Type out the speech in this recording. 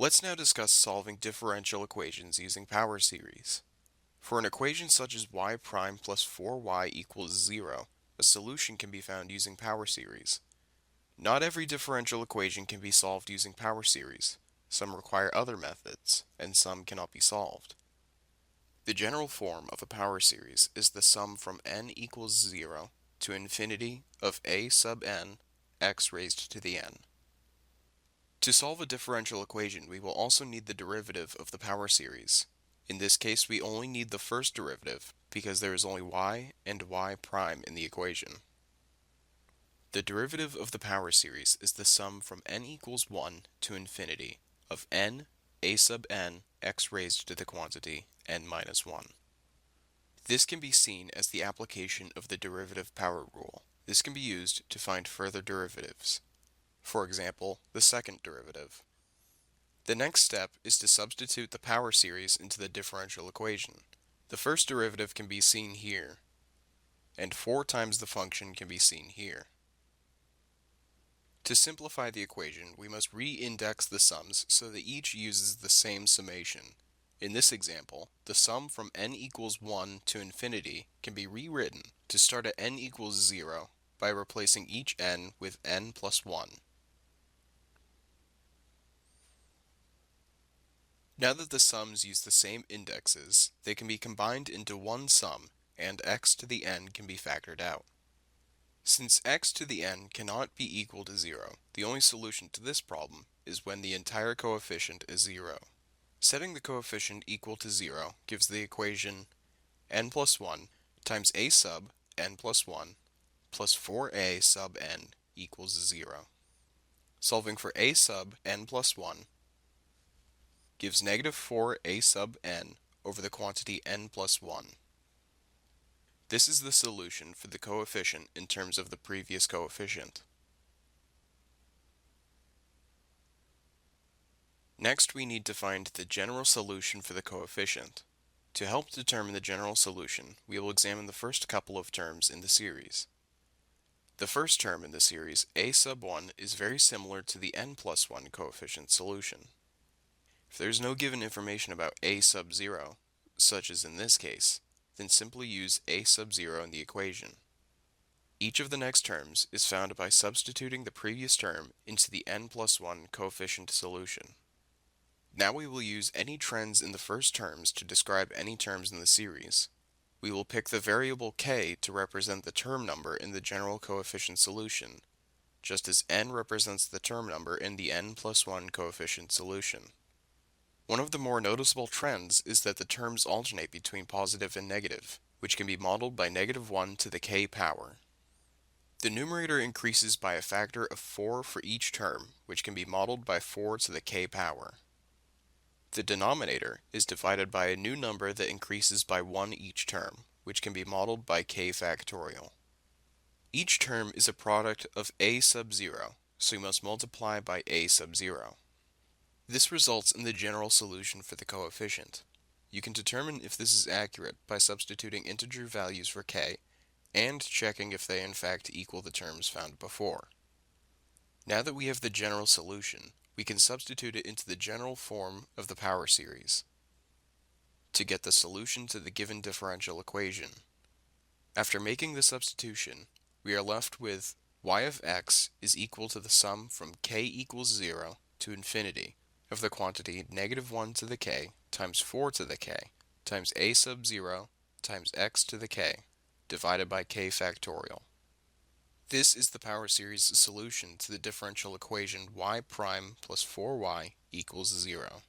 Let's now discuss solving differential equations using power series. For an equation such as y prime plus 4y equals 0, a solution can be found using power series. Not every differential equation can be solved using power series. Some require other methods, and some cannot be solved. The general form of a power series is the sum from n equals 0 to infinity of a sub n x raised to the n. To solve a differential equation, we will also need the derivative of the power series. In this case, we only need the first derivative because there is only y and y prime in the equation. The derivative of the power series is the sum from n equals 1 to infinity of n a sub n x raised to the quantity n minus 1. This can be seen as the application of the derivative power rule. This can be used to find further derivatives. For example, the second derivative. The next step is to substitute the power series into the differential equation. The first derivative can be seen here, and 4 times the function can be seen here. To simplify the equation, we must re-index the sums so that each uses the same summation. In this example, the sum from n equals 1 to infinity can be rewritten to start at n equals 0 by replacing each n with n plus 1. Now that the sums use the same indexes, they can be combined into one sum, and x to the n can be factored out. Since x to the n cannot be equal to 0, the only solution to this problem is when the entire coefficient is 0. Setting the coefficient equal to 0 gives the equation n plus 1 times a sub n plus 1 plus 4a sub n equals 0. Solving for a sub n plus 1 gives negative 4a sub n over the quantity n plus 1. This is the solution for the coefficient in terms of the previous coefficient. Next, we need to find the general solution for the coefficient. To help determine the general solution, we will examine the first couple of terms in the series. The first term in the series, a sub 1, is very similar to the n plus 1 coefficient solution. If there is no given information about a sub 0, such as in this case, then simply use a sub 0 in the equation. Each of the next terms is found by substituting the previous term into the n plus 1 coefficient solution. Now we will use any trends in the first terms to describe any terms in the series. We will pick the variable k to represent the term number in the general coefficient solution, just as n represents the term number in the n plus 1 coefficient solution. One of the more noticeable trends is that the terms alternate between positive and negative, which can be modeled by negative 1 to the k power. The numerator increases by a factor of 4 for each term, which can be modeled by 4 to the k power. The denominator is divided by a new number that increases by 1 each term, which can be modeled by k factorial. Each term is a product of a sub 0, so we must multiply by a sub 0. This results in the general solution for the coefficient. You can determine if this is accurate by substituting integer values for k and checking if they in fact equal the terms found before. Now that we have the general solution, we can substitute it into the general form of the power series to get the solution to the given differential equation. After making the substitution, we are left with y of x is equal to the sum from k equals 0 to infinity of the quantity negative 1 to the k times 4 to the k times a sub 0 times x to the k divided by k factorial. This is the power series solution to the differential equation y prime plus 4y equals 0.